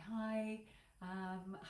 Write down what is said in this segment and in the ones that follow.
Hi.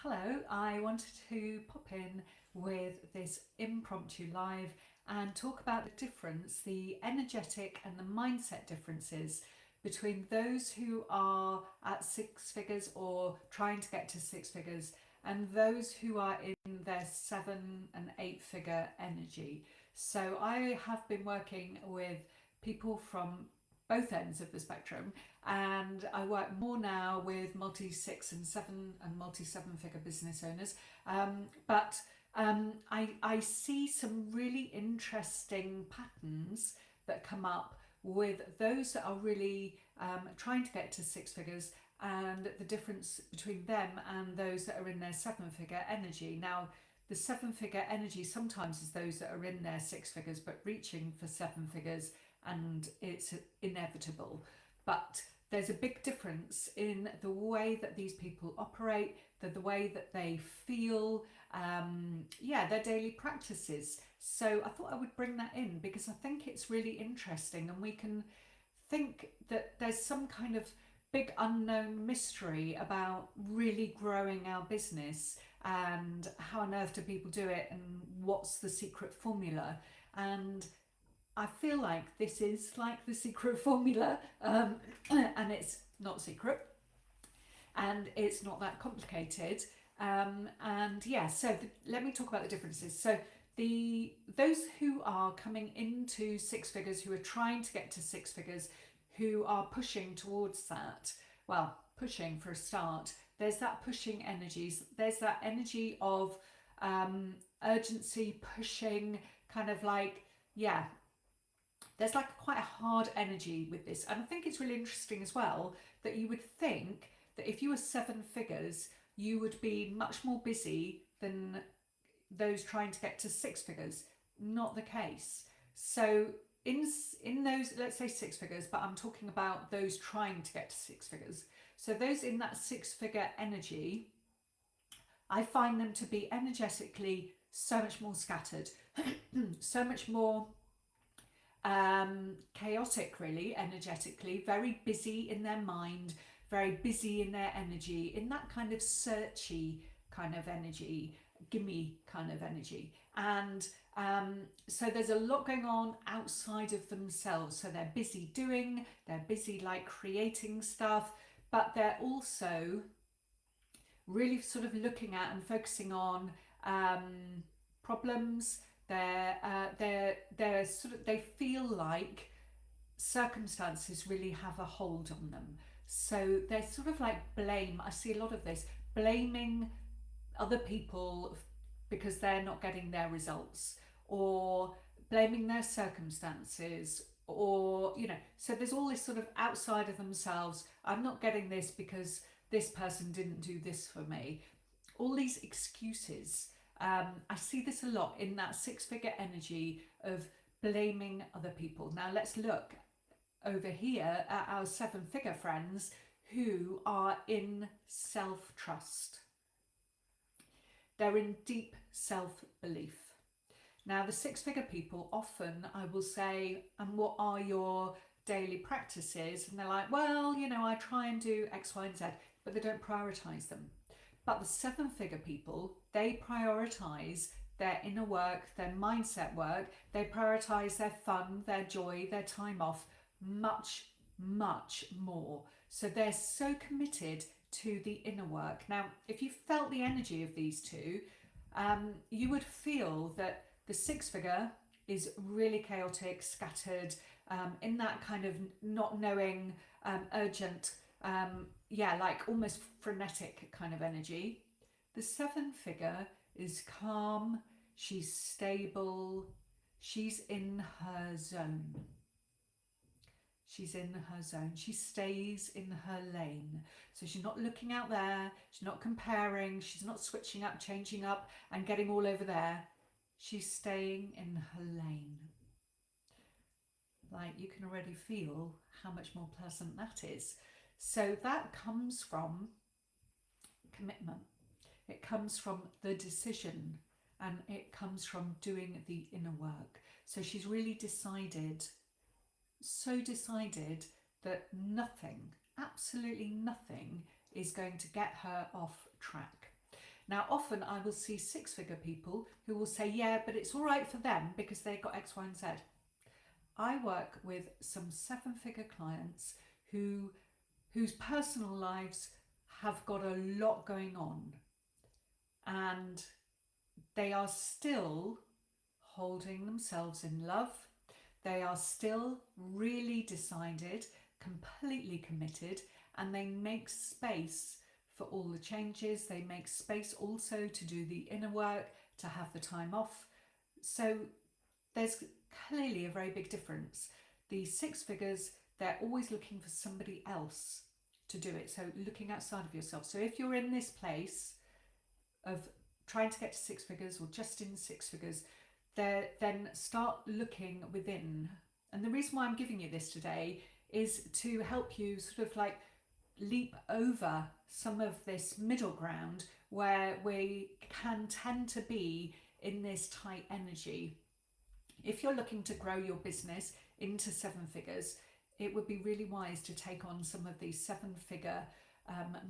Hello. I wanted to pop in with this impromptu live and talk about the difference, the energetic and the mindset differences between those who are at six figures or trying to get to six figures and those who are in their seven and eight figure energy. So I have been working with people from both ends of the spectrum, and I work more now with multi six and seven and multi seven figure business owners. But I see some really interesting patterns that come up with those that are really trying to get to six figures, and the difference between them and those that are in their seven figure energy. Now, the seven figure energy sometimes is those that are in their six figures but reaching for seven figures, and it's inevitable. But there's a big difference in the way that these people operate, the way that they feel, their daily practices. So I thought I would bring that in because I think it's really interesting, and we can think that there's some kind of big unknown mystery about really growing our business, and how on earth do people do it, and what's the secret formula. And I feel like this is like the secret formula, and it's not secret, and it's not that complicated. Let me talk about the differences. So those who are coming into six figures, who are trying to get to six figures, who are pushing towards that, well, pushing for a start. There's that pushing energies. There's that energy of urgency, pushing, kind of like, yeah, there's like quite a hard energy with this. And I think it's really interesting as well that you would think that if you were seven figures, you would be much more busy than those trying to get to six figures. Not the case. So in those, let's say six figures, but I'm talking about those trying to get to six figures. So those in that six figure energy, I find them to be energetically so much more scattered, so much more chaotic, really, energetically, very busy in their mind, very busy in their energy, in that kind of searchy kind of energy, gimme kind of energy. And so there's a lot going on outside of themselves. So they're busy doing, they're busy like creating stuff, but they're also really sort of looking at and focusing on problems. They're sort of, they feel like circumstances really have a hold on them. So they're sort of like blame. I see a lot of this blaming other people because they're not getting their results, or blaming their circumstances, or so there's all this sort of outside of themselves. I'm not getting this because this person didn't do this for me. All these excuses. I see this a lot in that six figure energy of blaming other people. Now let's look over here at our seven figure friends who are in self trust. They're in deep self belief. Now, the six figure people often, I will say, and what are your daily practices? And they're like, well, I try and do X, Y, and Z, but they don't prioritize them. But the seven figure people, they prioritize their inner work, their mindset work, they prioritize their fun, their joy, their time off much, much more. So they're so committed to the inner work. Now, if you felt the energy of these two, you would feel that the six figure is really chaotic, scattered, in that kind of not knowing, urgent, like almost frenetic kind of energy. The seven figure is calm, she's stable, she's in her zone. She's in her zone. She stays in her lane. So she's not looking out there. She's not comparing. She's not switching up, changing up, and getting all over there. She's staying in her lane. Like, you can already feel how much more pleasant that is. So that comes from commitment. It comes from the decision, and it comes from doing the inner work. So she's really decided, so decided, that nothing, absolutely nothing, is going to get her off track. Now, often I will see six-figure people who will say, yeah, but it's all right for them because they got X, Y, and Z. I work with some seven-figure clients whose personal lives have got a lot going on, and they are still holding themselves in love. They are still really decided, completely committed, and they make space for all the changes. They make space also to do the inner work, to have the time off. So there's clearly a very big difference. The six figures, they're always looking for somebody else to do it. So looking outside of yourself. So if you're in this place of trying to get to six figures or just in six figures, then start looking within. And the reason why I'm giving you this today is to help you sort of like leap over some of this middle ground where we can tend to be in this tight energy. If you're looking to grow your business into seven figures, it would be really wise to take on some of these seven-figure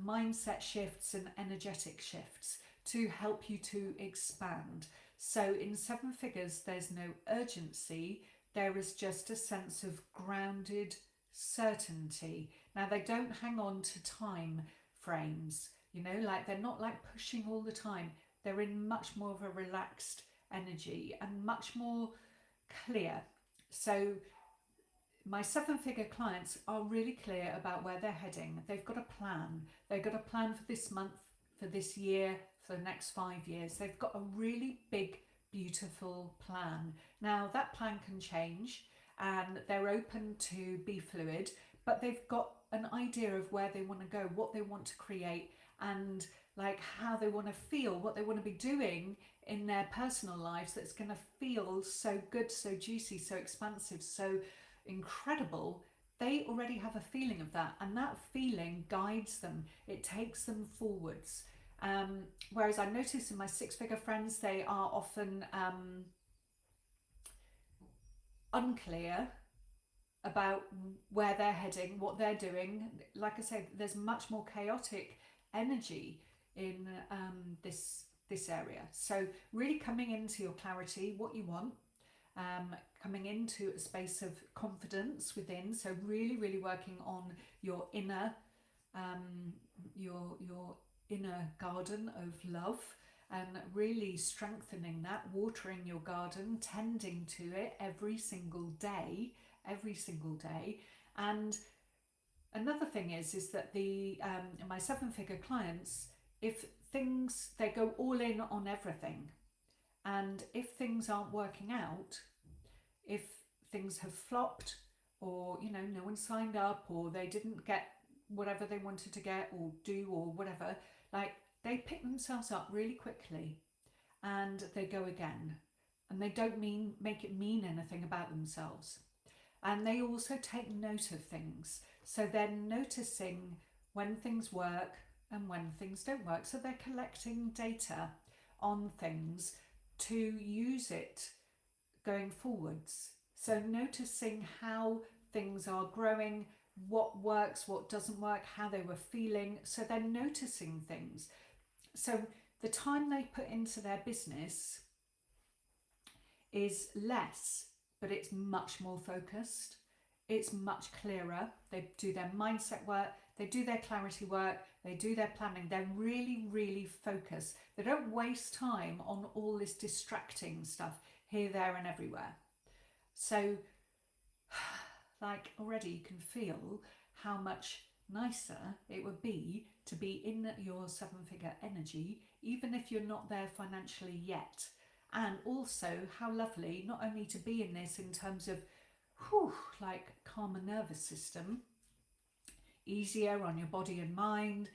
mindset shifts and energetic shifts to help you to expand. So in seven figures, there's no urgency. There is just a sense of grounded certainty. Now, they don't hang on to time frames, you know, like they're not like pushing all the time. They're in much more of a relaxed energy and much more clear. So my seven-figure clients are really clear about where they're heading. They've got a plan. They've got a plan for this month, for this year, for the next 5 years. They've got a really big, beautiful plan. Now, that plan can change and they're open to be fluid, but they've got an idea of where they want to go, what they want to create, and like how they want to feel, what they want to be doing in their personal lives that's going to feel so good, so juicy, so expansive, so incredible. They already have a feeling of that, and that feeling guides them. It takes them forwards. Whereas I notice in my six-figure friends, they are often unclear about where they're heading, what they're doing. Like I said, there's much more chaotic energy in this area. So really coming into your clarity, what you want, coming into a space of confidence within. So really working on your inner your inner garden of love, and really strengthening that, watering your garden, tending to it every single day. And another thing is that the my seven-figure clients, if things, they go all in on everything, and if things aren't working out, if things have flopped, or you know, no one signed up, or they didn't get whatever they wanted to get or do or whatever, like they pick themselves up really quickly and they go again, and they don't make it mean anything about themselves. And they also take note of things, so they're noticing when things work and when things don't work. So they're collecting data on things to use it going forwards. So noticing how things are growing, what works, what doesn't work, how they were feeling. So they're noticing things. So the time they put into their business is less, but it's much more focused. It's much clearer. They do their mindset work, they do their clarity work, they do their planning. They're really focused. They don't waste time on all this distracting stuff here, there, and everywhere. So like already you can feel how much nicer it would be to be in your seven-figure energy, even if you're not there financially yet. And also how lovely not only to be in this in terms of like calmer nervous system, easier on your body and mind,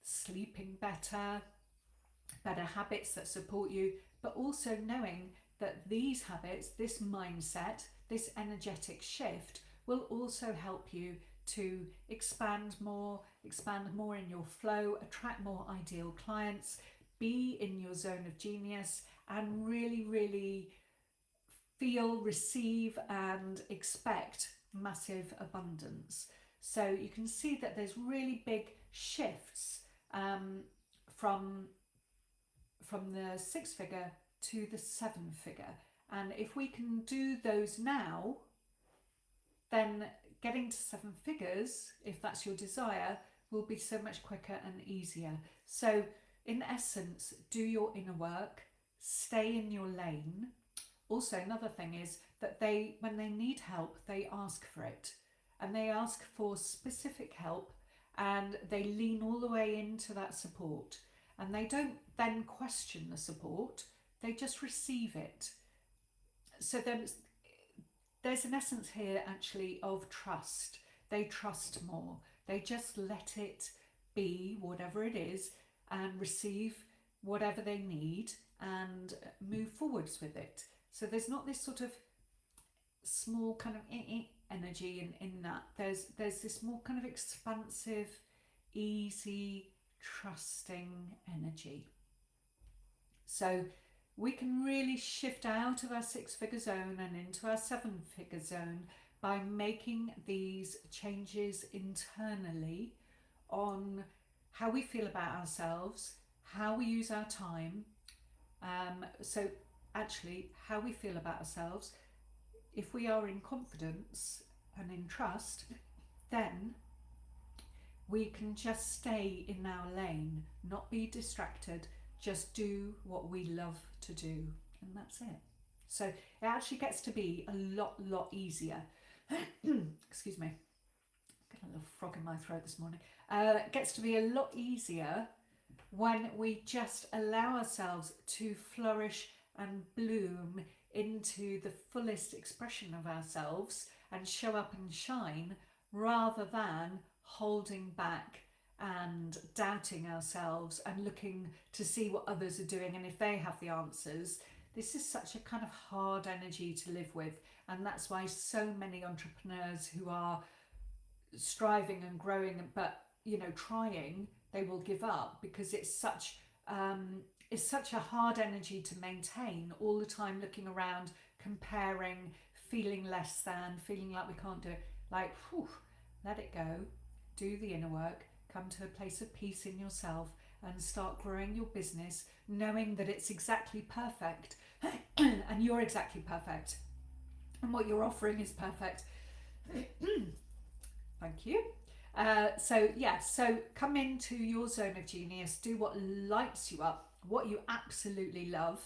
sleeping better habits that support you, but also knowing that these habits, this mindset, this energetic shift will also help you to expand more in your flow, attract more ideal clients, be in your zone of genius, and really feel, receive, and expect massive abundance. So you can see that there's really big shifts from the 6-figure to the 7-figure. And if we can do those now, then getting to 7 figures, if that's your desire, will be so much quicker and easier. So in essence, do your inner work, stay in your lane. Also, another thing is that when they need help, they ask for it, and they ask for specific help, and they lean all the way into that support, and they don't then question the support, they just receive it. So then there's an essence here actually of trust. They trust more. They just let it be, whatever it is, and receive whatever they need and move forwards with it. So there's not this sort of small kind of energy in that. There's this more kind of expansive, easy, trusting energy. So we can really shift out of our 6-figure zone and into our 7-figure zone by making these changes internally on how we feel about ourselves, how we use our time. So actually, how we feel about ourselves. If we are in confidence and in trust, then we can just stay in our lane, not be distracted, just do what we love to do, and that's it. So it actually gets to be a lot easier. Excuse me, got a little frog in my throat this morning. It gets to be a lot easier when we just allow ourselves to flourish and bloom into the fullest expression of ourselves and show up and shine, rather than holding back and doubting ourselves and looking to see what others are doing and if they have the answers. This is such a kind of hard energy to live with, and that's why so many entrepreneurs who are striving and growing but trying, they will give up, because it's such a hard energy to maintain all the time, looking around, comparing, feeling less than, feeling like we can't do it. Like, whew, let it go, do the inner work, come to a place of peace in yourself and start growing your business, knowing that it's exactly perfect and you're exactly perfect and what you're offering is perfect. Thank you. So come into your zone of genius, do what lights you up, what you absolutely love,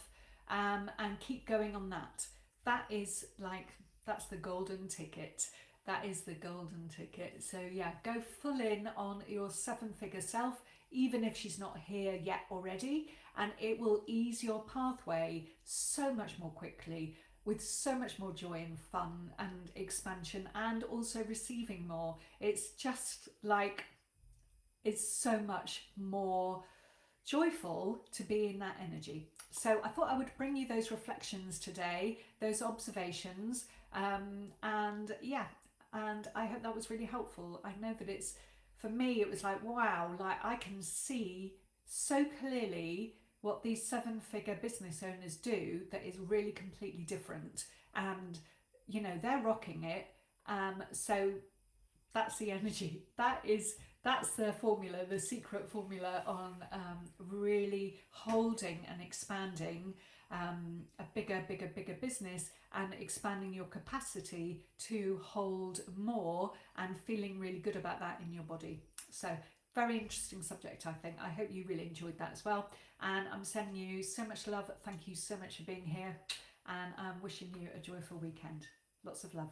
and keep going on that. That's the golden ticket. That is the golden ticket. So yeah, go full in on your 7-figure self, even if she's not here yet already, and it will ease your pathway so much more quickly, with so much more joy and fun and expansion, and also receiving more. It's just like, it's so much more joyful to be in that energy. So I thought I would bring you those reflections today, those observations, and I hope that was really helpful. I know that for me, it was like, wow, like I can see so clearly what these 7-figure business owners do that is really completely different, and they're rocking it. So that's the energy. That's the formula, the secret formula on really holding and expanding a bigger business, and expanding your capacity to hold more and feeling really good about that in your body. So very interesting subject, I think. I hope you really enjoyed that as well. And I'm sending you so much love. Thank you so much for being here. And I'm wishing you a joyful weekend. Lots of love.